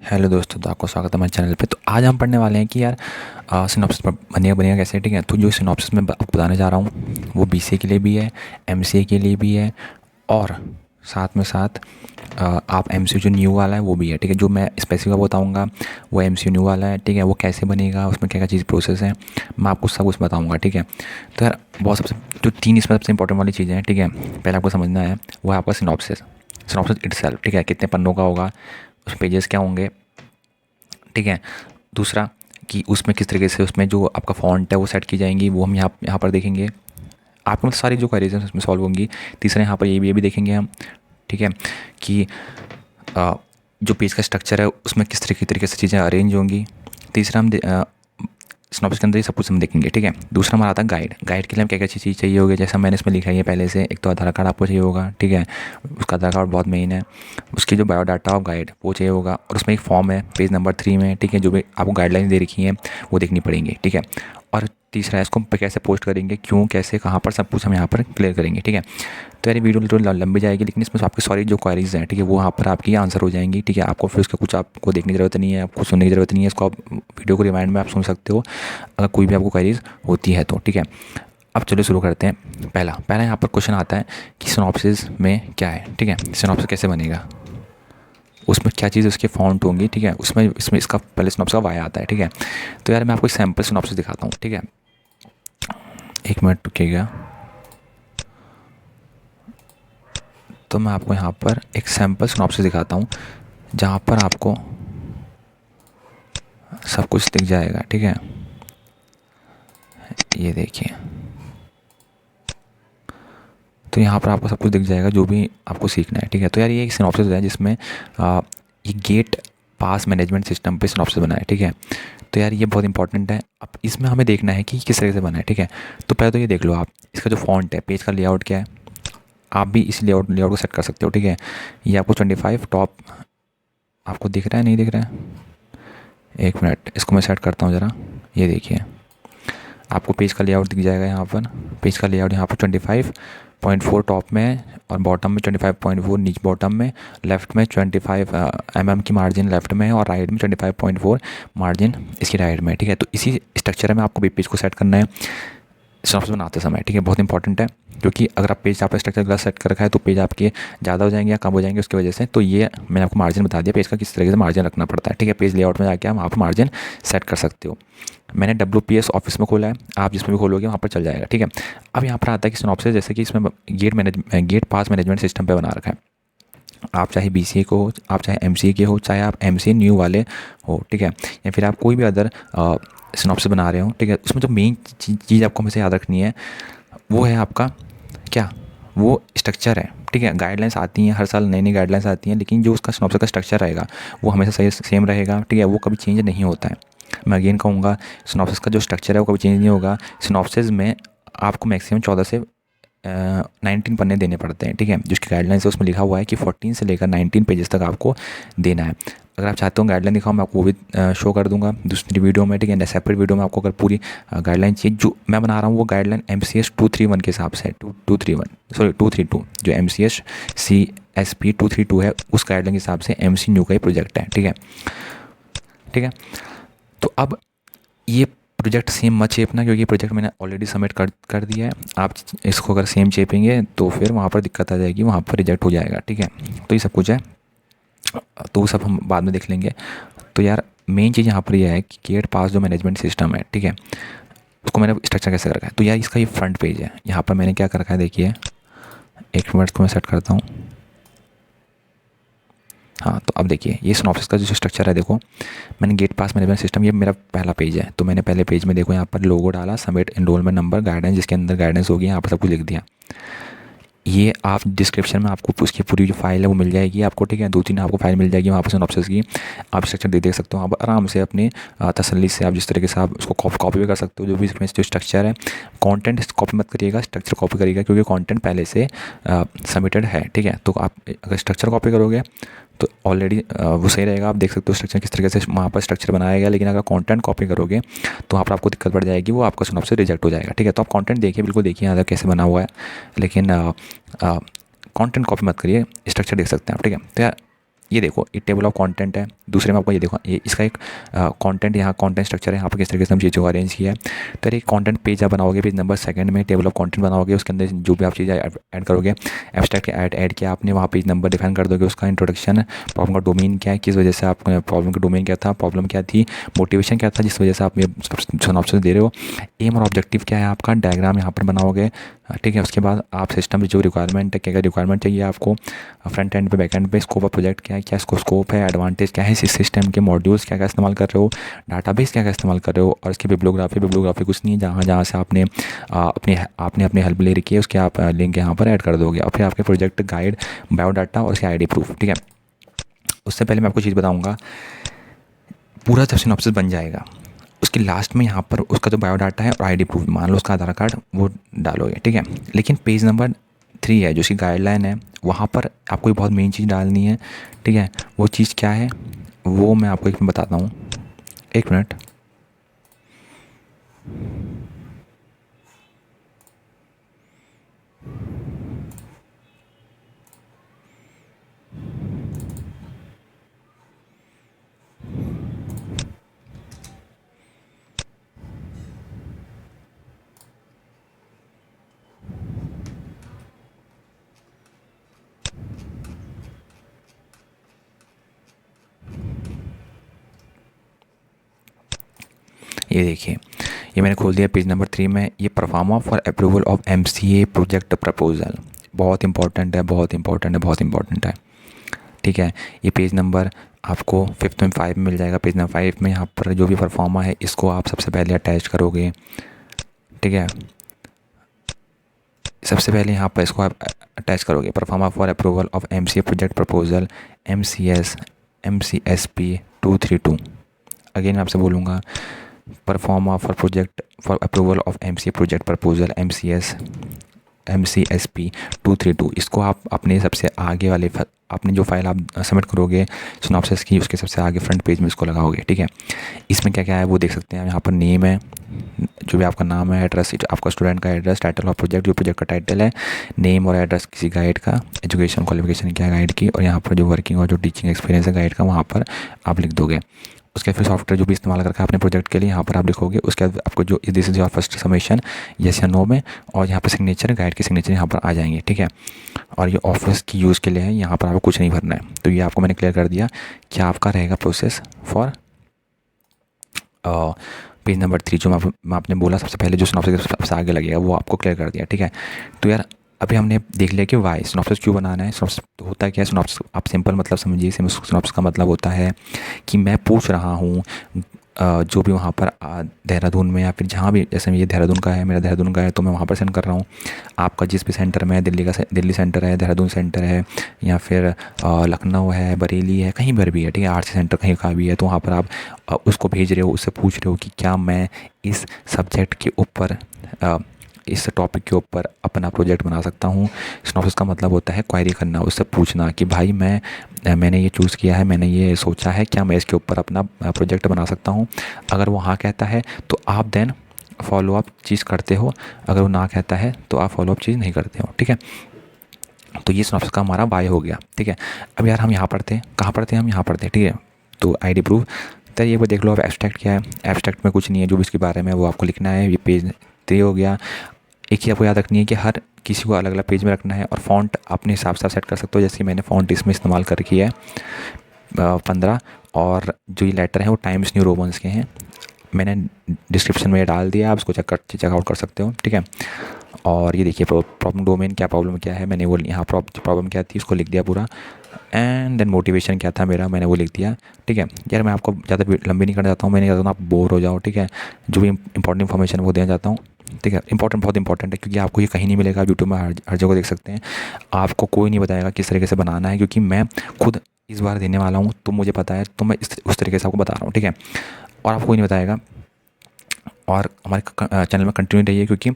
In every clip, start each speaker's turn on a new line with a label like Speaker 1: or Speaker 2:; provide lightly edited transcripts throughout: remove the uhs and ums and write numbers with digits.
Speaker 1: Hello दोस्तों, तो आपको स्वागत है हमारे चैनल पे। तो आज हम पढ़ने वाले हैं कि यार सिनॉप्सिस बनेगा कैसे। ठीक है, तो जो सिनॉप्सिस मैं आपको बताने जा रहा हूँ वो बीसीए के लिए भी है, एमसीए के लिए भी है, और साथ में साथ आप एमसीयू जो न्यू वाला है वो भी है। ठीक है, जो मैं स्पेसिफिक बताऊँगा वो एमसीयू न्यू वाला है। ठीक है, वो कैसे बनेगा, उसमें क्या क्या चीज़ प्रोसेस है, मैं आपको सब कुछ बताऊँगा। ठीक है, तो यार बहुत सबसे जो तीन इसमें सबसे इंपॉर्टेंट वाली चीज़ें हैं, ठीक है, पहले आपको समझना है वो है आपका सिनॉप्सिस। सिनॉप्सिस इटसेल्फ, ठीक है, कितने पन्नों का होगा, उस पेजेस क्या होंगे। ठीक है, दूसरा कि उसमें किस तरीके से उसमें जो आपका फ़ॉन्ट है वो सेट की जाएंगी, वो हम यहाँ पर देखेंगे। आपको मतलब सारी जो क्वेरीज हैं उसमें सॉल्व होंगी। तीसरा यहाँ पर ये भी देखेंगे हम। ठीक है, कि जो पेज का स्ट्रक्चर है उसमें किस तरीके से चीज़ें अरेंज होंगी। तीसरा हम स्नॉप्स के अंदर ये सब कुछ हम देखेंगे। ठीक है, दूसरा हमारा आता है गाइड। गाइड के लिए हम क्या क्या चीज़ चाहिए होगी, जैसा मैंने इसमें लिखा है पहले से। एक तो आधार कार्ड आपको चाहिए होगा, ठीक है, उसका आधार कार्ड बहुत मेन है। उसकी जो बायोडाटा ऑफ गाइड वो चाहिए होगा, और उसमें एक फॉर्म है पेज नंबर 3 में। ठीक है, जो भी आपको गाइडलाइन दे रखी हैं वो देखनी पड़ेंगी। ठीक है, और तीसरा है इसको हम कैसे पोस्ट करेंगे, क्यों, कैसे, कहाँ पर, सब कुछ हम यहाँ पर क्लियर करेंगे। ठीक है, तो यार वीडियो थोड़ी लंबी जाएगी, लेकिन इसमें आपकी सारी जो क्वारीज हैं, ठीक है, वो यहाँ पर आपकी आंसर हो जाएंगी। ठीक है, आपको फिर उसका कुछ आपको देखने की ज़रूरत नहीं है, आपको सुनने की ज़रूरत नहीं है। इसको आप वीडियो को रिमाइंड में आप सुन सकते हो अगर कोई भी आपको क्वारीज होती है तो। ठीक है, अब चलो शुरू करते हैं। पहला यहाँ पर क्वेश्चन आता है कि सिनॉप्सिस में क्या है। ठीक है, सिनॉप्सिस कैसे बनेगा, उसमें क्या चीज़ उसके फॉन्ट होंगी। ठीक है, उसमें इसमें इसका पहले सिनॉप्सिस का वाई आता है। ठीक है, तो यार मैं आपको एक सैम्पल सिनॉप्सिस दिखाता हूँ। ठीक है, एक मिनट रुकिएगा। तो मैं आपको यहाँ पर एक सैम्पल सिनॉप्सिस दिखाता हूँ जहाँ पर आपको सब कुछ दिख जाएगा। ठीक है, ये देखिए, तो यहाँ पर आपको सब कुछ दिख जाएगा जो भी आपको सीखना है। ठीक है, तो यार ये एक सिनॉप्सिस है जिसमें ये गेट पास मैनेजमेंट सिस्टम पे सिनॉप्सिस बना है। ठीक है, तो यार ये बहुत इंपॉर्टेंट है। अब इसमें हमें देखना है कि किस तरह से बना है। ठीक है, तो पहले तो ये देख लो आप, इसका जो फॉन्ट है, पेज का लेआउट क्या है, आप भी इस लेआउट लेआउट को सेट कर सकते हो। ठीक है, ये आपको 25 टॉप आपको दिख रहा है, नहीं दिख रहा है, एक मिनट, इसको मैं सेट करता हूँ ज़रा। ये देखिए, आपको पेज का लेआउट दिख जाएगा यहाँ पर। पेज का लेआउट यहाँ पर 25.4 टॉप में है, और बॉटम में 25.4 नीचे बॉटम में, लेफ़्ट में 25 mm की मार्जिन लेफ़्ट में है, और राइट में 25.4 मार्जिन इसकी राइट में है। ठीक है, तो इसी स्ट्रक्चर में आपको भी पेज को सेट करना है सिनॉप्सिस बनाते समय। ठीक है, बहुत इंपॉर्टेंट है, क्योंकि अगर आप पेज आपका स्ट्रक्चर गलत सेट कर रखा है तो पेज आपके ज़्यादा हो जाएंगे या कम हो जाएंगे उसकी वजह से। तो ये मैंने आपको मार्जिन बता दिया पेज का किस तरीके से मार्जिन रखना पड़ता है। ठीक है, पेज लेआउट में जाके आप वहाँ पर मार्जिन सेट कर सकते हो। मैंने WPS ऑफिस में खोला है, आप जिसमें भी खोलोगे वहाँ पर चल जाएगा। ठीक है, अब यहाँ पर आता है कि सिनॉप्सिस जैसे कि इसमें गेट पास मैनेजमेंट सिस्टम पे बना रखा है। आप चाहे BCA को हो, आप चाहे MCA के हो, चाहे आप MCA न्यू वाले हो, ठीक है, या फिर आप कोई भी अदर सिनॉप्सिस बना रहे हो। ठीक है, उसमें जो मेन चीज़ आपको हमेशा याद रखनी है वो है आपका क्या, वो स्ट्रक्चर है। ठीक है, गाइडलाइंस आती हैं हर साल, नई नई गाइडलाइंस आती हैं, लेकिन जो उसका सिनॉप्सिस का स्ट्रक्चर रहेगा वो हमेशा सही सेम रहेगा। ठीक है, वो कभी चेंज नहीं होता है। मैं अगेन कहूँगा, सिनॉप्सिस का जो स्ट्रक्चर है वो कभी चेंज नहीं होगा। सिनॉप्सिस में आपको मैक्सिमम 14 से 19 पन्ने देने पड़ते हैं। ठीक है, जिसकी गाइडलाइंस है उसमें लिखा हुआ है कि 14 से लेकर 19 पेजेस तक आपको देना है। अगर आप चाहते हो गाइडलाइन दिखाओ, मैं आपको वो भी शो कर दूंगा दूसरी वीडियो में। ठीक है, सेपरेट वीडियो में आपको अगर पूरी गाइडलाइन चाहिए, जो मैं बना रहा हूँ वो गाइडलाइन MCS 231 के हिसाब से है, 232, जो MCS CSP 232 है उस गाइडलाइन के हिसाब से MC न्यू का ही प्रोजेक्ट है। ठीक है, ठीक है, तो अब ये प्रोजेक्ट सेम मत चेपना, क्योंकि प्रोजेक्ट मैंने ऑलरेडी सबमिट कर दिया है। आप इसको अगर सेम चेपेंगे तो फिर वहाँ पर दिक्कत आ जाएगी, वहाँ पर रिजेक्ट हो जाएगा। ठीक है, तो ये सब कुछ है, तो वो सब हम बाद में देख लेंगे। तो यार मेन चीज़ यहाँ पर यह है कि गेट पास जो मैनेजमेंट सिस्टम है, ठीक है, उसको मैंने स्ट्रक्चर कैसे कर रखा है। तो यार इसका ये फ्रंट पेज है, यहाँ पर मैंने क्या कर रखा है देखिए, एक मिनट को मैं सेट करता हूँ। हाँ, तो अब देखिए ये सिनॉप्सिस का जो स्ट्रक्चर है, देखो मैंने गेट पास मैनेजमेंट सिस्टम, ये मेरा पहला पेज है। तो मैंने पहले पेज में देखो यहाँ पर लोगो डाला, सबमिट एनरोलमेंट नंबर, गाइडेंस, जिसके अंदर गाइडेंस होगी, यहाँ पर सब कुछ लिख दिया। ये आप डिस्क्रिप्शन में आपको उसकी पूरी जो फाइल है वो मिल जाएगी आपको। ठीक है, 2-3 आपको फाइल मिल जाएगी वहाँ पर सिनॉप्सिस की, आप स्ट्रक्चर देख सकते हो। आप आराम से अपने तसल्ली से आप जिस तरीके से आप उसको कॉपी भी कर सकते हो। जो भी इसमें जो स्ट्रक्चर है, कंटेंट कॉपी मत करिएगा, स्ट्रक्चर कॉपी करिएगा, क्योंकि कंटेंट पहले से सबमिटेड है। ठीक है, तो आप अगर स्ट्रक्चर कॉपी करोगे तो ऑलरेडी वो सही रहेगा, आप देख सकते हो स्ट्रक्चर किस तरीके से वहाँ पर स्ट्रक्चर बनाया गया। लेकिन अगर कंटेंट कॉपी करोगे तो वहाँ पर आपको दिक्कत पड़ जाएगी, वो आपका सिनॉप्सिस रिजेक्ट हो जाएगा। ठीक है, तो आप कंटेंट देखिए, बिल्कुल देखिए यहाँ कैसे बना हुआ है, लेकिन कंटेंट कॉपी मत करिए, स्ट्रक्चर देख सकते हैं आप। ठीक है, तो यार ये देखो ये टेबल ऑफ कंटेंट है, दूसरे में आपको ये देखो ये इसका एक कंटेंट, यहाँ कंटेंट स्ट्रक्चर है, यहाँ पर किस तरीके से हम चीज़ों को अरेंज किया है। तो एक कंटेंट पेज आप बनाओगे, पेज नंबर सेकंड में टेबल ऑफ कंटेंट बनाओगे, उसके अंदर जो भी आप चीज़ें ऐड करोगे, एब्स्ट्रैक्ट ऐड किया आपने, वहाँ पेज नंबर डिफाइन कर दोगे, उसका इंट्रोडक्शन, प्रॉब्लम का डोमेन क्या है, किस वजह से आप प्रॉब्लम का डोमेन क्या था, प्रॉब्लम क्या थी, मोटिवेशन क्या था जिस वजह से आप ये सिनॉप्सिस दे रहे हो, एम और ऑब्जेक्टिव क्या है आपका, डायग्राम यहाँ पर बनाओगे, ठीक है। उसके बाद आप सिस्टम में जो रिक्वायरमेंट है, क्या क्या रिक्वायरमेंट चाहिए आपको, फ्रंट एंड पे बैक एंड पे, स्कोप ऑफ प्रोजेक्ट क्या है, क्या इसको स्कोप है, एडवांटेज क्या है, इस सिस्टम के मॉड्यूल्स क्या क्या इस्तेमाल कर रहे हो, डाटाबेस क्या क्या इस्तेमाल कर रहे हो, और इसकी बिब्लियोग्राफी कुछ नहीं है, जहाँ से आपने अपनी हेल्प ले रखी है उसके आप लिंक यहाँ पर ऐड कर दोगे, और फिर आपके प्रोजेक्ट गाइड, बायोडाटा और इसकी ID प्रूफ, ठीक है। उससे पहले मैं आपको चीज़ बताऊँगा, पूरा जब सिनॉप्सिस बन जाएगा उसके लास्ट में यहाँ पर उसका जो बायोडाटा है और ID प्रूफ, मान लो उसका आधार कार्ड, वो डालोगे, ठीक है। लेकिन पेज नंबर 3 है जो उसकी गाइडलाइन है, वहाँ पर आपको बहुत मेन चीज़ डालनी है, ठीक है। वो चीज़ क्या है वो मैं आपको एक मिनट बताता हूँ, एक मिनट। ये देखिए, ये मैंने खोल दिया पेज नंबर 3 में, ये pro forma for approval of MCA project proposal, बहुत इंपॉर्टेंट है, बहुत इंपॉर्टेंट है, बहुत इंपॉर्टेंट है, ठीक है। ये पेज नंबर आपको 5 में मिल जाएगा। पेज नंबर 5 में यहाँ पर जो भी परफॉर्मा है इसको आप सबसे पहले अटैच करोगे, ठीक है। सबसे पहले यहाँ पर इसको आप अटैच करोगे, pro forma for approval of MCA project proposal MCSP 232। Again मैं आपसे बोलूँगा, pro forma for project for approval of MCA project proposal MCSP 232। इसको आप अपने सबसे आगे वाले अपनी जो फाइल आप सबमिट करोगे सिनॉप्सिस की, उसके सबसे आगे फ्रंट पेज में इसको लगाओगे, ठीक है। इसमें क्या क्या है वो देख सकते हैं। यहाँ पर नेम है, जो भी आपका नाम है, एड्रेस आपका स्टूडेंट का एड्रेस, टाइटल ऑफ प्रोजेक्ट, जो प्रोजेक्ट का टाइटल है, नेम और एड्रेस किसी गाइड का, एजुकेशन क्वालिफिकेशन क्या है गाइड की, और यहाँ पर जो वर्किंग और जो टीचिंग एक्सपीरियंस है गाइड का वहाँ पर आप लिख दोगे। उसके फिर सॉफ्टवेयर जो भी इस्तेमाल करके अपने प्रोजेक्ट के लिए यहाँ पर आप लिखोगे। उसके बाद आपको जो this is your first submission, yes या नो में, और यहाँ पर सिग्नेचर, गाइड की सिग्नेचर यहाँ पर आ जाएंगे, ठीक है। और ये ऑफिस की यूज़ के लिए है, यहाँ पर आपको कुछ नहीं भरना है। तो ये आपको मैंने क्लियर कर दिया कि आपका रहेगा प्रोसेस फॉर पेज नंबर 3, जो मैं आपने बोला सबसे पहले जो सिनॉप्सिस सबसे आगे लगेगा वो आपको क्लियर कर दिया, ठीक है। तो यार अभी हमने देख लिया कि वाई सिनॉप्सिस क्यों बनाना है। सिनॉप्सिस होता है क्या है, सिनॉप्सिस आप सिंपल मतलब समझिए। सिनॉप्सिस का मतलब होता है कि मैं पूछ रहा हूँ जो भी वहाँ पर देहरादून में या फिर जहाँ भी, जैसे ये देहरादून का है, मेरा देहरादून का है तो मैं वहाँ पर सेंड कर रहा हूँ। आपका जिस भी सेंटर में है, दिल्ली सेंटर है, देहरादून सेंटर है, या फिर लखनऊ है, बरेली है, कहीं पर भी है, ठीक है, RC सेंटर कहीं का भी है, तो वहाँ पर आप उसको भेज रहे हो, उससे पूछ रहे हो कि क्या मैं इस सब्जेक्ट के ऊपर इस टॉपिक के ऊपर अपना प्रोजेक्ट बना सकता हूँ। सिनॉप्सिस का मतलब होता है क्वेरी करना, उससे पूछना कि भाई मैंने ये चूज़ किया है, मैंने ये सोचा है, क्या मैं इसके ऊपर अपना प्रोजेक्ट बना सकता हूँ। अगर वो हाँ कहता है तो आप देन फॉलोअप चीज़ करते हो, अगर वो ना कहता है तो आप फॉलोअप चीज़ नहीं करते हो, ठीक है। तो ये सिनॉप्सिस का हमारा वाई हो गया, ठीक है। अब यार हम यहाँ पढ़ते हैं, कहाँ पढ़ते हैं, हम यहाँ पढ़ते हैं, ठीक है। तो ID प्रूफ, तो ये वो देख लो। अब एब्स्ट्रैक्ट क्या है, एब्स्ट्रैक्ट में कुछ नहीं है, जो भी इसके बारे में वो आपको लिखना है। ये पेज 3 हो गया। एक ही आपको याद रखनी है कि हर किसी को अलग अलग पेज में रखना है, और फ़ॉन्ट अपने हिसाब से सेट कर सकते हो। जैसे मैंने फ़ॉन्ट इसमें इस्तेमाल कर रखी है 15, और जो ये लेटर हैं वो टाइम्स न्यू रोमन्स के हैं। मैंने डिस्क्रिप्शन में ये डाल दिया, आप उसको चेकआउट कर सकते हो, ठीक है। और ये देखिए प्रॉब्लम डोमेन क्या, प्रॉब्लम क्या है, मैंने वो यहाँ प्रॉब्लम क्या थी उसको लिख दिया पूरा। एंड देन मोटिवेशन क्या था मेरा, मैंने वो लिख दिया, ठीक है। यार मैं आपको ज़्यादा लंबी नहीं करना चाहता हूँ, मैं नहीं चाहता हूँ आप बोर हो जाओ, ठीक है। जो भी इंपॉर्टेंट इन्फॉर्मेशन वो देना चाहता हूँ, ठीक है। बहुत इंपॉर्टेंट है, क्योंकि आपको ये कहीं नहीं मिलेगा, यूट्यूब में हर जगह देख सकते हैं। आपको कोई नहीं बताएगा किस तरीके से बनाना है, क्योंकि मैं खुद इस बार देने वाला हूँ, तो मुझे पता है, तो मैं उस तरीके से आपको बता रहा हूँ, ठीक है। और आपको कोई नहीं बताएगा। और हमारे चैनल में कंटिन्यू रहिए, क्योंकि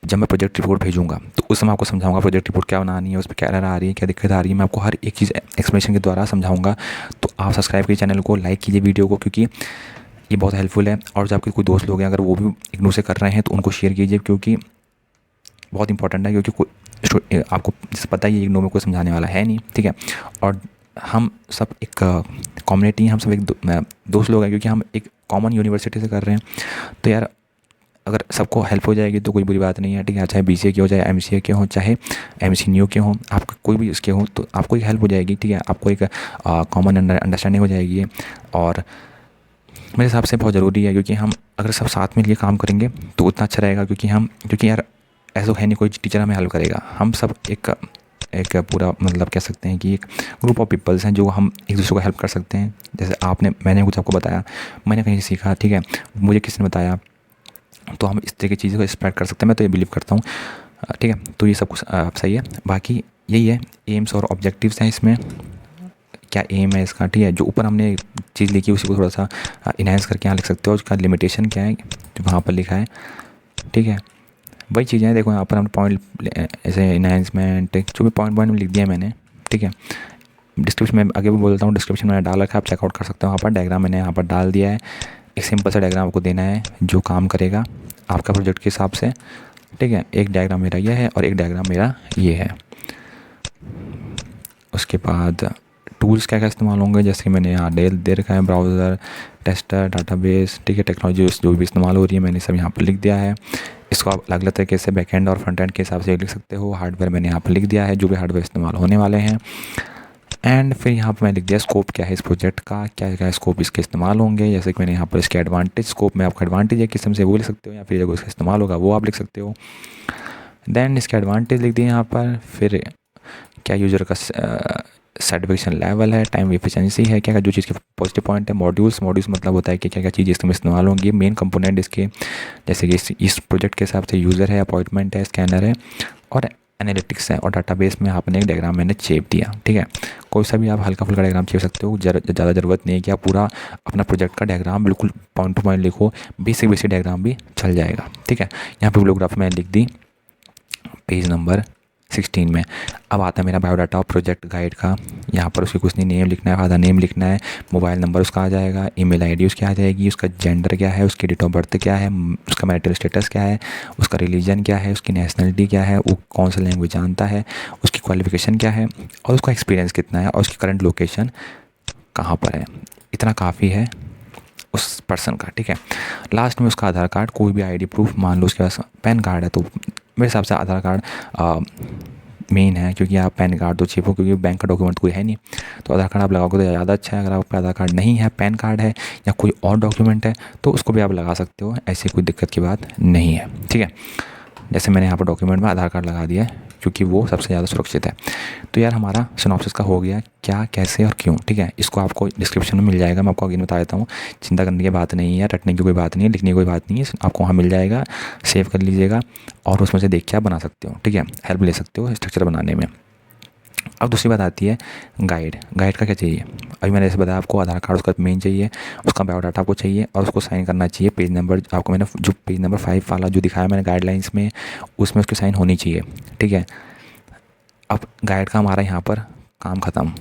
Speaker 1: जब मैं प्रोजेक्ट रिपोर्ट भेजूंगा तो उस समय आपको समझाऊंगा प्रोजेक्ट रिपोर्ट क्या बनानी है, उस पर क्या एरर आ रही है, क्या दिक्कत आ रही है, मैं आपको हर एक चीज़ एक्सप्लेनेशन के द्वारा समझाऊंगा। तो आप सब्सक्राइब कीजिए चैनल को, लाइक कीजिए वीडियो को, क्योंकि ये बहुत हेल्पफुल है। और जो आपके कोई दोस्त लोग हैं अगर वो भी इग्नोर से कर रहे हैं तो उनको शेयर कीजिए, क्योंकि बहुत इंपॉर्टेंट है। क्योंकि आपको पता ही है इग्नोर में कोई समझाने वाला है नहीं, ठीक है। और हम सब एक कम्युनिटी हैं, हम सब एक दोस्त लोग हैं, क्योंकि हम एक कॉमन यूनिवर्सिटी से कर रहे हैं। तो यार अगर सबको हेल्प हो जाएगी तो कोई बुरी बात नहीं है, ठीक है। चाहे BCA के हो, चाहे MCA के हो, चाहे MCNU के हो, आप कोई भी इसके हो, तो आपको एक हेल्प हो जाएगी, ठीक है। आपको एक कॉमन अंडरस्टैंडिंग हो जाएगी। और मेरे हिसाब से बहुत ज़रूरी है, क्योंकि हम अगर सब साथ में लिए काम करेंगे तो उतना अच्छा रहेगा। क्योंकि यार ऐसा है नहीं कोई टीचर हमें हेल्प करेगा, हम सब एक पूरा मतलब कह सकते हैं कि एक ग्रुप ऑफ पीपल्स हैं जो हम एक दूसरे को हेल्प कर सकते हैं। जैसे मैंने कुछ आपको बताया, मैंने कहीं से सीखा, ठीक है, मुझे किसी ने बताया, तो हम इस तरह की चीज़ों को स्प्रेड कर सकते हैं। मैं तो ये बिलीव करता हूँ, ठीक है। तो ये सब कुछ सही है। बाकी यही है, एम्स और ऑब्जेक्टिव्स हैं इसमें, क्या एम है इसका, ठीक है। जो ऊपर हमने चीज़ लिखी उसी को थोड़ा सा इन्हांस करके यहाँ लिख सकते हो। उसका लिमिटेशन क्या है जो वहाँ पर लिखा है, ठीक है। वही चीज़ें हैं, देखो यहाँ पर हमने पॉइंट ऐसे इन्हांसमेंट जो भी पॉइंट में लिख दिया मैंने, ठीक है। डिस्क्रिप्शन में आगे भी बोलता हूँ, डिस्क्रिप्शन में डाल रखा है, आप चेकआउट कर सकते हो। वहाँ पर डायग्राम मैंने यहाँ पर डाल दिया है। एक सिंपल सा डायग्राम आपको देना है जो काम करेगा आपका प्रोजेक्ट के हिसाब से, ठीक है। एक डायग्राम मेरा ये है और एक डायग्राम मेरा ये है। उसके बाद टूल्स क्या क्या इस्तेमाल होंगे, जैसे कि मैंने यहाँ दे रखा है, ब्राउज़र, टेस्टर, डाटाबेस, ठीक है। टेक्नोलॉजी जो भी इस्तेमाल हो रही है मैंने सब यहाँ पर लिख दिया है। इसको आप अलग अलग तरीके से बैकएंड और फ्रंट एंड के हिसाब से लिख सकते हो। हार्डवेयर मैंने यहाँ पर लिख दिया है, जो भी हार्डवेयर इस्तेमाल होने वाले हैं। एंड फिर यहाँ पर मैं लिख दिया स्कोप क्या है इस प्रोजेक्ट का, क्या क्या स्कोप इसके इस्तेमाल होंगे। जैसे कि मैंने यहाँ पर इसके एडवांटेज, स्कोप में आपका एडवांटेज है किस्म से वो लिख सकते हो, या फिर जब उसका इस्तेमाल होगा वो आप लिख सकते हो। देन इसके एडवांटेज लिख दिए यहाँ पर। फिर क्या यूज़र का सेटिस्फेक्शन लेवल है, टाइम एफिशिएंसी है, क्या क्या जो चीज़ के पॉजिटिव पॉइंट है। मॉड्यूल्स मतलब होता है कि क्या क्या चीज़ इसमें इस्तेमाल होंगी, मेन कंपोनेंट इसके, जैसे कि इस प्रोजेक्ट के हिसाब से यूज़र है, अपॉइंटमेंट है, स्कैनर है, और एनालिटिक्स है। और डाटाबेस में आपने एक डायग्राम मैंने चेप दिया, ठीक है। कोई सा भी आप हल्का फुल्का डायग्राम चेप सकते हो, ज़्यादा ज़रूरत नहीं है कि आप पूरा अपना प्रोजेक्ट का डायग्राम बिल्कुल पॉइंट टू पॉइंट लिखो। बेसिक डायग्राम भी चल जाएगा, ठीक है। यहाँ पर ब्लूग्राफ मैंने लिख दी पेज नंबर 16 में। अब आता है मेरा बायोडाटा और प्रोजेक्ट गाइड का। यहाँ पर उसकी कुछ नहीं, नेम लिखना है, फादर नेम लिखना है, मोबाइल नंबर उसका आ जाएगा, ईमेल आईडी उसकी आ जाएगी, उसका जेंडर क्या है, उसकी डेट ऑफ बर्थ क्या है, उसका मैरिटल स्टेटस क्या है, उसका रिलीजन क्या है, उसकी नेशनलिटी क्या है, वो कौन सा लैंग्वेज जानता है, उसकी क्वालिफिकेशन क्या है, और उसका एक्सपीरियंस कितना है, और उसकी करंट लोकेशन कहाँ पर है। इतना काफ़ी है उस पर्सन का, ठीक है। लास्ट में उसका आधार कार्ड, कोई भी आईडी प्रूफ, मान लो उसके पास पैन कार्ड है तो मेरे हिसाब से आधार कार्ड मेन है, क्योंकि आप पैन कार्ड तो छिपो, क्योंकि बैंक का डॉक्यूमेंट कोई है नहीं, तो आधार कार्ड आप लगाओगे तो ज़्यादा अच्छा है। अगर आपका आधार कार्ड नहीं है, पैन कार्ड है या कोई और डॉक्यूमेंट है तो उसको भी आप लगा सकते हो, ऐसी कोई दिक्कत की बात नहीं है, ठीक है। जैसे मैंने यहाँ पर डॉक्यूमेंट में आधार कार्ड लगा दिया है, क्योंकि वो सबसे ज़्यादा सुरक्षित है। तो यार हमारा सिनॉप्सिस का हो गया, क्या, कैसे और क्यों, ठीक है। इसको आपको डिस्क्रिप्शन में मिल जाएगा, मैं आपको अगेन बता देता हूँ। चिंता करने की बात नहीं है, रटने की कोई बात नहीं है, लिखने की कोई बात नहीं है, आपको वहाँ मिल जाएगा, सेव कर लीजिएगा और उसमें से देख के आप बना सकते हो, ठीक है। हेल्प ले सकते हो स्ट्रक्चर बनाने में। अब दूसरी बात आती है गाइड का क्या चाहिए। अभी मैंने जैसे बताया आपको, आधार कार्ड उसका मेन चाहिए, उसका बायोडाटा आपको चाहिए, और उसको साइन करना चाहिए। पेज नंबर आपको मैंने जो पेज नंबर 5 वाला जो दिखाया मैंने गाइडलाइंस में, उसमें उसकी साइन होनी चाहिए, ठीक है। अब गाइड का हमारा यहाँ पर काम ख़त्म।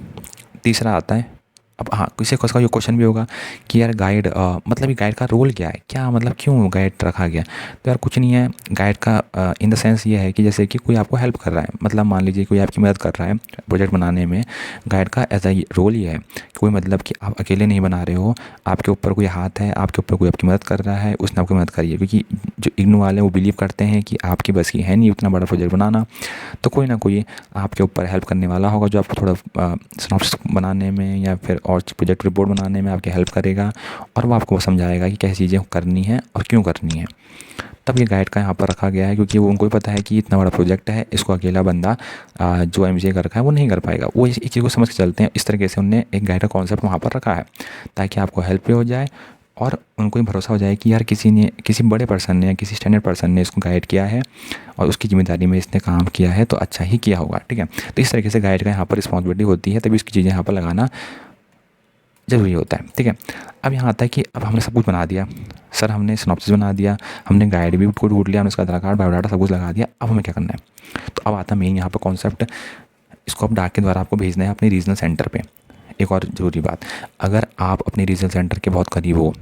Speaker 1: तीसरा आता है, अब हाँ किसी को इसका ये क्वेश्चन भी होगा कि यार गाइड मतलब ये गाइड का रोल क्या है, क्या मतलब क्यों गाइड रखा गया। तो यार कुछ नहीं है, गाइड का इन द सेंस ये है कि जैसे कि कोई आपको हेल्प कर रहा है, मतलब मान लीजिए कोई आपकी मदद कर रहा है प्रोजेक्ट बनाने में, गाइड का ऐसा रोल ये है, कोई मतलब कि आप अकेले नहीं बना रहे हो, आपके ऊपर कोई हाथ है, आपके ऊपर कोई आपकी मदद कर रहा है, उसने आपकी मदद करी है। क्योंकि जो इग्नू वाले वो बिलीव करते हैं कि आपकी बस की है नहीं उतना बड़ा प्रोजेक्ट बनाना, तो कोई ना कोई आपके ऊपर हेल्प करने वाला होगा जो आपको थोड़ा सिनॉप्सिस बनाने में या फिर और प्रोजेक्ट रिपोर्ट बनाने में आपकी हेल्प करेगा, और वो आपको समझाएगा कि कैसी चीज़ें करनी है और क्यों करनी है। तब ये गाइड का यहाँ पर रखा गया है, क्योंकि वो उनको भी पता है कि इतना बड़ा प्रोजेक्ट है, इसको अकेला बंदा जो MCA कर रखा है वो नहीं कर पाएगा। वो इस चीज़ को समझ के चलते हैं, इस तरीके से उनने एक गाइड का कॉन्सेप्ट वहाँ पर रखा है, ताकि आपको हेल्प भी हो जाए और उनको भी भरोसा हो जाए कि यार किसी बड़े पर्सन ने या किसी स्टैंडर्ड पर्सन ने इसको गाइड किया है और उसकी जिम्मेदारी में इसने काम किया है, तो अच्छा ही किया होगा, ठीक है। तो इस तरीके से गाइड का यहाँ पर रिस्पॉन्सिबिलिटी होती है, तभी उसकी चीज़ें यहाँ पर लगाना ज़रूरी होता है, ठीक है। अब यहाँ आता है कि अब हमने सब कुछ बना दिया सर, हमने सिनॉप्सिस बना दिया, हमने गाइड भी को ढूंढ लिया, हमने उसका आधार कार्ड बायोडाटा सब कुछ लगा दिया, अब हमें क्या करना है। तो अब आता है मेन यहाँ पर कॉन्सेप्ट, इसको अब डाक के द्वारा आपको भेजना है अपने रीजनल सेंटर पे। एक और ज़रूरी बात, अगर आप अपने रीजनल सेंटर के बहुत करीब हो,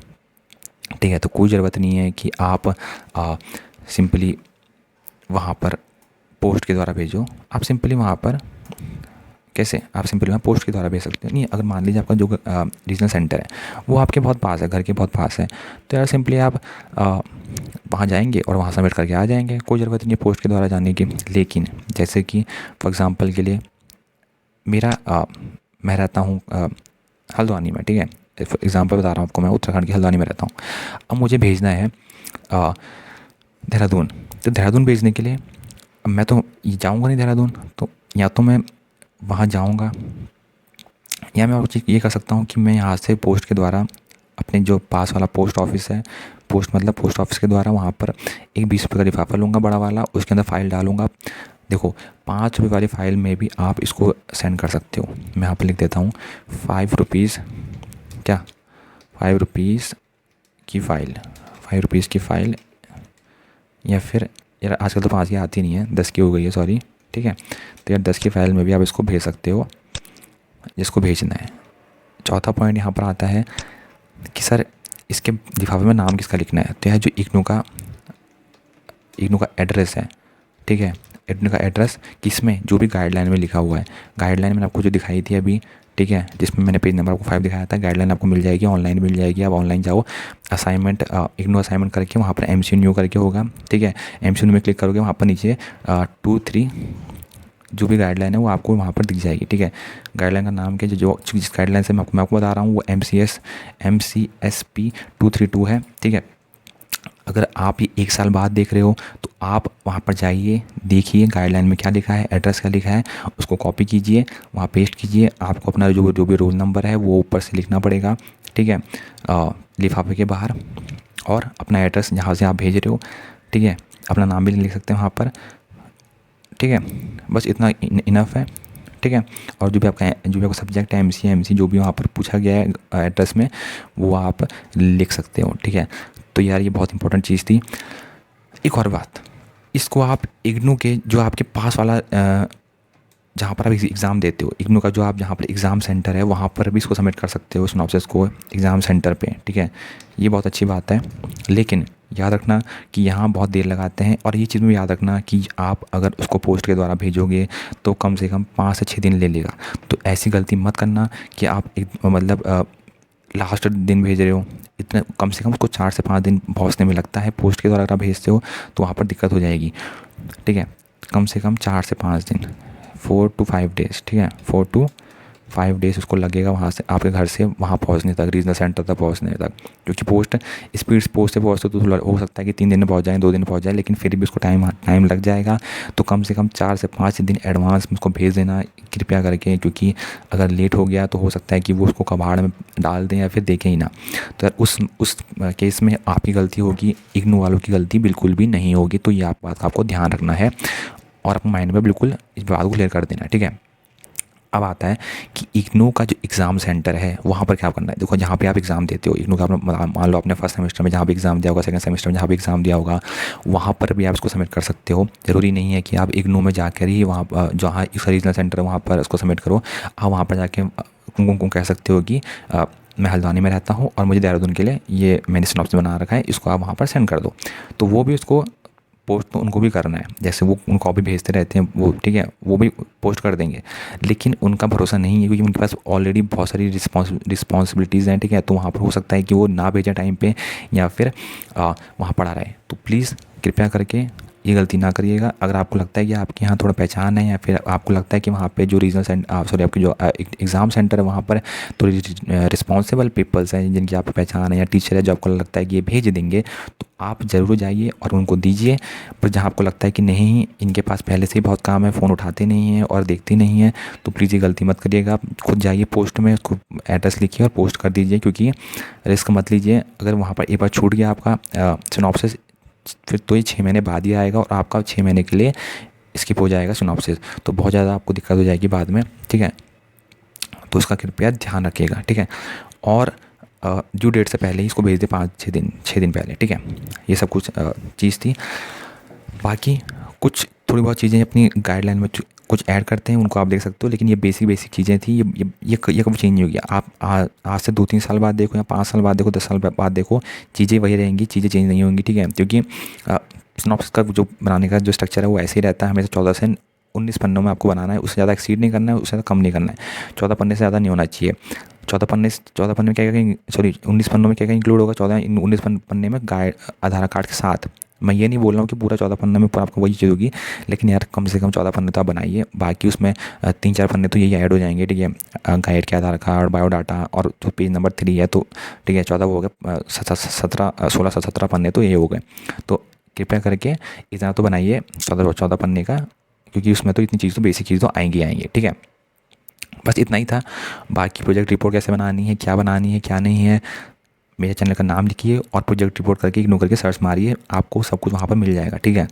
Speaker 1: ठीक है, तो कोई ज़रूरत नहीं है कि आप सिंपली वहाँ पर पोस्ट के द्वारा भेजो। आप सिंपली वहाँ पर कैसे? आप सिंपली वहाँ पोस्ट के द्वारा भेज सकते हो। नहीं, अगर मान लीजिए आपका जो रीजनल सेंटर है वो आपके बहुत पास है, घर के बहुत पास है, तो यार सिंपली आप वहाँ जाएंगे और वहाँ सबमिट करके आ जाएंगे, कोई ज़रूरत नहीं है पोस्ट के द्वारा जाने की। लेकिन जैसे कि फॉर एग्ज़ाम्पल के लिए मैं रहता हूँ हल्द्वानी में, ठीक है, एग्ज़ाम्पल बता रहा हूँ आपको, मैं उत्तराखंड के हल्द्वानी में रहता हूँ। अब मुझे भेजना है देहरादून, तो देहरादून भेजने के लिए अब मैं तो जाऊँगा नहीं देहरादून, तो या तो मैं वहाँ जाऊँगा, या मैं और चीज़ ये कर सकता हूँ कि मैं यहाँ से पोस्ट के द्वारा अपने जो पास वाला पोस्ट ऑफिस है, पोस्ट मतलब पोस्ट ऑफिस के द्वारा वहाँ पर एक 20 रुपये का लिफाफा लूँगा बड़ा वाला, उसके अंदर फ़ाइल डालूँगा। देखो 5 रुपये वाली फ़ाइल में भी आप इसको सेंड कर सकते हो। मैं यहाँ पर लिख देता हूँ 5 रुपीज़, क्या 5 रुपीज़ की फ़ाइल, 5 रुपीज़ की फ़ाइल, या फिर यार आजकल तो 5 की आती नहीं है, 10 की हो गई है, सॉरी, ठीक है। तो यार 10 की फ़ाइल में भी आप इसको भेज सकते हो जिसको भेजना है। चौथा पॉइंट यहाँ पर आता है कि सर इसके लिफाफे में नाम किसका लिखना है। तो यह जो इग्नू का एड्रेस है, ठीक है, इग्नू का एड्रेस किसमें, जो भी गाइडलाइन में लिखा हुआ है, गाइडलाइन मैंने आपको जो दिखाई थी अभी, ठीक है, जिसमें मैंने पेज नंबर आपको 5 दिखाया था, गाइडलाइन आपको मिल जाएगी, ऑनलाइन मिल जाएगी। आप ऑनलाइन जाओ, असाइनमेंट इग्नू असाइनमेंट करके वहाँ पर MCQ करके होगा, ठीक है, MCQ में क्लिक करोगे, वहाँ पर नीचे 2, 3 जो भी गाइडलाइन है वो आपको वहाँ पर दिख जाएगी, ठीक है। गाइडलाइन का नाम क्या, जो जिस गाइडलाइन से मैं आपको बता रहा हूँ वो MCSP 232 है, ठीक है। अगर आप ये 1 साल बाद देख रहे हो तो आप वहाँ पर जाइए, देखिए गाइडलाइन में क्या लिखा है, एड्रेस क्या लिखा है, उसको कॉपी कीजिए, वहाँ पेस्ट कीजिए। आपको अपना जो भी रोल नंबर है वो ऊपर से लिखना पड़ेगा, ठीक है, लिफाफे के बाहर, और अपना एड्रेस जहाँ से आप भेज रहे हो, ठीक है, अपना नाम भी लिख सकते हैं वहाँ पर, ठीक है। बस इतना इनफ है, ठीक है। और जो भी आपका सब्जेक्ट है MC जो भी वहाँ पर पूछा गया है एड्रेस में, वो आप लिख सकते हो, ठीक है। तो यार ये बहुत इंपॉर्टेंट चीज़ थी। एक और बात, इसको आप इग्नू के जो आपके पास वाला जहाँ पर आप एग्ज़ाम देते हो, इग्नू का जो आप जहाँ पर एग्ज़ाम सेंटर है वहाँ पर भी इसको सबमिट कर सकते हो, सिनॉप्सिस को एग्ज़ाम सेंटर पे, ठीक है। ये बहुत अच्छी बात है, लेकिन याद रखना कि यहाँ बहुत देर लगाते हैं। और ये चीज़ में याद रखना कि आप अगर उसको पोस्ट के द्वारा भेजोगे तो कम से कम 5 से 6 दिन ले लेगा। तो ऐसी गलती मत करना कि आप लास्ट दिन भेज रहे हो, इतना कम से कम उसको 4 से 5 दिन पहुँचने में लगता है। पोस्ट के द्वारा अगर आप भेजते हो तो वहाँ पर दिक्कत हो जाएगी, ठीक है। कम से कम 4 से 5 दिन, 4 to 5 डेज़, ठीक है, 4 to 5 डेज़ उसको लगेगा वहाँ से, आपके घर से वहाँ पहुँचने तक, रीजनल सेंटर तक पहुँचने तक। क्योंकि पोस्ट से पहुँचते तो हो सकता है कि 3 दिन में पहुँच जाए, 2 दिन में पहुँच जाए, लेकिन फिर भी उसको टाइम लग जाएगा। तो कम से कम 4 से 5 दिन एडवांस में उसको भेज देना कृपया करके, क्योंकि अगर लेट हो गया तो हो सकता है कि वो उसको कबाड़ में डाल दें या फिर देखें ही ना। तो उस केस में आपकी गलती होगी, इग्नू वालों की गलती बिल्कुल भी नहीं होगी। तो ये बात का आपको ध्यान रखना है और अपने माइंड में बिल्कुल इस बात को क्लियर कर देना है, ठीक है। अब आता है कि इग्नू का जो एग्ज़ाम सेंटर है वहाँ पर क्या करना है। देखो जहाँ पे आप एग्ज़ाम देते हो, इग्नू का मान लो आपने फर्स्ट सेमेस्टर में जहाँ भी एग्ज़ाम दिया होगा, सेकंड सेमेस्टर में जहाँ भी एग्ज़ाम दिया होगा, वहाँ पर भी आप इसको सबमिट कर सकते हो। ज़रूरी नहीं है कि आप इग्नू में जाकर ही वहाँ जहाँ रीजनल सेंटर है वहाँ पर उसको सबमिट करो। आप वहाँ पर जाके उनको कह सकते हो कि मैं हल्द्वानी में रहता हूँ और मुझे देहरादून के लिए ये मैंने सिनॉप्सिस बना रखा है, इसको आप वहाँ पर सेंड कर दो। तो वो भी उसको पोस्ट तो उनको भी करना है, जैसे वो उनको कॉपी भेजते रहते हैं वो, ठीक है, वो भी पोस्ट कर देंगे। लेकिन उनका भरोसा नहीं है क्योंकि उनके पास ऑलरेडी बहुत सारी रिस्पॉन्सिबिलिटीज़ हैं, ठीक है। तो वहाँ पर हो सकता है कि वो ना भेजें टाइम पे या फिर वहाँ पड़ा रहे। तो प्लीज़ कृपया करके ये गलती ना करिएगा। अगर आपको लगता है कि आपके यहाँ थोड़ा पहचान है या फिर आपको लगता है कि वहाँ पे जो आपके जो एग्ज़ाम सेंटर है वहाँ पर तो रिस्पॉन्सिबल पीपल्स हैं जिनकी आपको पहचान है या टीचर है जो आपको लगता है कि ये भेज देंगे, तो आप ज़रूर जाइए और उनको दीजिए। पर जहाँ आपको लगता है कि नहीं इनके पास पहले से ही बहुत काम है, फ़ोन उठाते नहीं हैं और देखते नहीं हैं, तो प्लीज़ ये गलती मत करिएगा। आप खुद जाइए पोस्ट में, उसको एड्रेस लिखिए और पोस्ट कर दीजिए, क्योंकि रिस्क मत लीजिए। अगर वहाँ पर एक बार छूट गया आपका सिनॉप्सिस, फिर तो ये 6 महीने बाद ही आएगा और आपका 6 महीने के लिए स्किप हो जाएगा सिनॉप्सिस, तो बहुत ज़्यादा आपको दिक्कत हो जाएगी बाद में, ठीक है। तो उसका कृपया ध्यान रखिएगा, ठीक है। और ड्यू डेट से पहले ही इसको भेज दे, 6 दिन पहले, ठीक है। ये सब कुछ चीज़ थी। बाकी कुछ थोड़ी बहुत चीज़ें अपनी गाइडलाइन में कुछ ऐड करते हैं, उनको आप देख सकते हो, लेकिन ये बेसिक चीज़ें थी। ये कभी चेंज नहीं होगी। आप आज से 2-3 साल बाद देखो या 5 साल बाद देखो, 10 साल बाद देखो, चीज़ें वही रहेंगी, चीज़ें चेंज नहीं होंगी, ठीक है। क्योंकि सिनॉप्सिस का जो बनाने का जो स्ट्रक्चर है वो ऐसे ही रहता है हमेशा, 14 से 19 पन्नों में आपको बनाना है, उससे ज़्यादा एक्सीड नहीं करना है, उससे ज़्यादा कम नहीं करना है, 14 पन्ने से ज़्यादा नहीं होना चाहिए। 14 पन्ने में क्या क्या, सॉरी 19 पन्नों में क्या क्या इंक्लूड होगा, 19 पन्ने में आधार कार्ड के साथ। मैं ये नहीं बोल रहा हूँ कि पूरा 14 पन्ने में पूरा आपको वही चीज़ होगी, लेकिन यार कम से कम 14 पन्ने तो आप बनाइए, बाकी उसमें 3-4 पन्ने तो यही ऐड हो जाएंगे, ठीक है। गाइड के आधार कार्ड, बायोडाटा और जो पेज नंबर 3 है, तो ठीक है 14 वो हो गए, 16 पन्ने तो ये हो गए। तो कृपया करके इतना तो बनाइए 14 पन्ने का, क्योंकि उसमें तो इतनी चीज़ तो बेसिक चीज़ तो आएंगी, ठीक है। बस इतना ही था। बाकी प्रोजेक्ट रिपोर्ट कैसे बनानी है, क्या बनानी है, क्या नहीं है, मेरे चैनल का नाम लिखिए और प्रोजेक्ट रिपोर्ट करके इग्नोर करके सर्च मारिए, आपको सब कुछ वहाँ पर मिल जाएगा, ठीक है।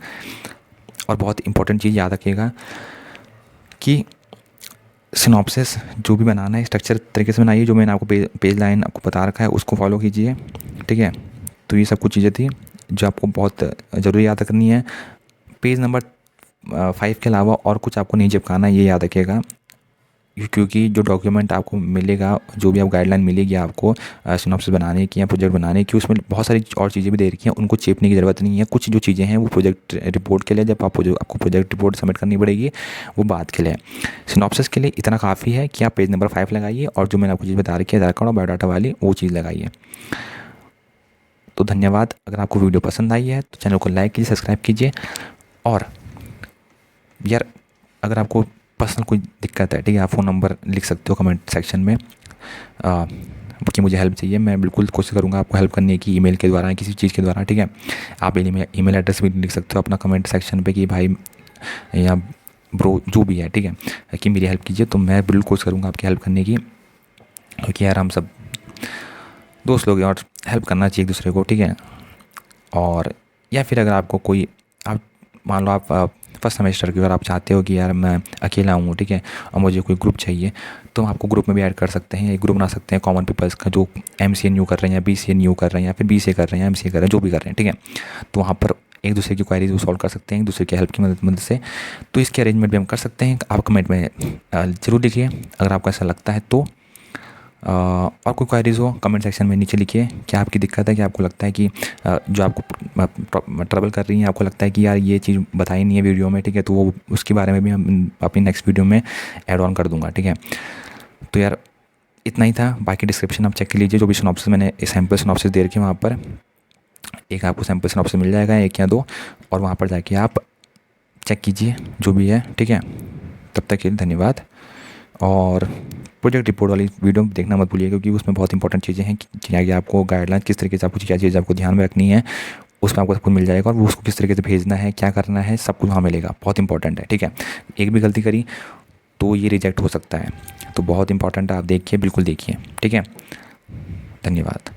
Speaker 1: और बहुत इंपॉर्टेंट चीज़ याद रखिएगा कि सिनॉप्सिस जो भी बनाना है स्ट्रक्चर तरीके से बनाइए, जो मैंने आपको पेज लाइन आपको बता रखा है उसको फॉलो कीजिए, ठीक है। तो ये सब कुछ चीज़ें थी जो आपको बहुत ज़रूरी याद रखनी है। पेज नंबर 5 के अलावा और कुछ आपको नहीं चिपकाना, ये याद रखिएगा, क्योंकि जो डॉक्यूमेंट आपको मिलेगा, जो भी आप गाइडलाइन मिलेगी आपको सिनॉप्सिस बनाने की या प्रोजेक्ट बनाने की, उसमें बहुत सारी और चीज़ें भी दे रखी हैं, उनको चेपने की ज़रूरत नहीं है। कुछ जो चीज़ें हैं वो प्रोजेक्ट रिपोर्ट के लिए, जब आपको प्रोजेक्ट रिपोर्ट सबमिट करनी पड़ेगी, वो बात के लिए। सिनॉप्सिस के लिए इतना काफ़ी है कि आप पेज नंबर 5 लगाइए और जो मैंने आपको चीज़ बता रखी है आधार कार्ड और बायोडाटा वाली, वो चीज़ लगाइए। तो धन्यवाद। अगर आपको वीडियो पसंद आई है तो चैनल को लाइक कीजिए, सब्सक्राइब कीजिए। और यार अगर आपको पर्सनल कोई दिक्कत है, ठीक है, आप फ़ोन नंबर लिख सकते हो कमेंट सेक्शन में कि मुझे हेल्प चाहिए, मैं बिल्कुल कोशिश करूँगा आपको हेल्प करने की, ईमेल के द्वारा, किसी चीज़ के द्वारा, ठीक है। आप ईमेल एड्रेस भी लिख सकते हो अपना कमेंट सेक्शन पे कि भाई या ब्रो जो भी है, ठीक है, कि मेरी हेल्प कीजिए, तो मैं बिल्कुल कोशिश करूँगा आपकी हेल्प करने की, क्योंकि यार हम सब दोस्त लोग हैं और हेल्प करना चाहिए एक दूसरे को, ठीक है। और या फिर अगर आपको कोई, आप मान लो आप फर्स्ट सेमेस्टर की, अगर आप चाहते हो कि यार मैं अकेला हूँ, ठीक है, और मुझे कोई ग्रुप चाहिए, तो आपको ग्रुप में भी ऐड कर सकते हैं। एक ग्रुप बना सकते हैं कॉमन पीपल्स का, जो MCA न्यू कर रहे हैं या BCA न्यू कर रहे हैं या फिर BCA कर रहे हैं, MCA कर रहे हैं, जो भी कर रहे हैं, ठीक है। तो वहाँ पर एक दूसरे की क्वारीज को सॉल्व कर सकते हैं, एक दूसरे की हेल्प की मदद से। तो इसके अरेंजमेंट भी हम कर सकते हैं। आप कमेंट में ज़रूर लिखिए अगर आपको ऐसा लगता है तो। और कोई क्वारीज हो कमेंट सेक्शन में नीचे लिखिए, क्या आपकी दिक्कत है, क्या आपको लगता है कि जो आपको ट्रबल कर रही है, आपको लगता है कि यार ये चीज़ बताई नहीं है वीडियो में, ठीक है, तो वो उसके बारे में भी हम अपनी नेक्स्ट वीडियो में ऐड ऑन कर दूंगा, ठीक है। तो यार इतना ही था। बाकी डिस्क्रिप्शन आप चेक कर लीजिए, जो भी सिनॉप्सिस मैंने सैम्पल सिनॉप्सिस दे रखे हैं, वहाँ पर एक आपको सैम्पल सिनॉप्सिस मिल जाएगा, 1 या 2, और वहाँ पर जाके आप चेक कीजिए जो भी है, ठीक है। तब तक के लिए धन्यवाद। और प्रोजेक्ट रिपोर्ट वाली वीडियो देखना मत भूलिए, क्योंकि उसमें बहुत इंपॉर्टेंट चीज़ें हैं कि आपको गाइडलाइन किस तरीके से, आपको क्या चीज़ आपको ध्यान में रखनी है, उसमें आपको सब कुछ मिल जाएगा, और वो उसको किस तरीके से भेजना है, क्या करना है, सब कुछ वहाँ मिलेगा। बहुत इंपॉर्टेंट है, ठीक है। एक भी गलती करी तो ये रिजेक्ट हो सकता है, तो बहुत इंपॉर्टेंट है, आप देखिए, बिल्कुल देखिए, ठीक है। धन्यवाद।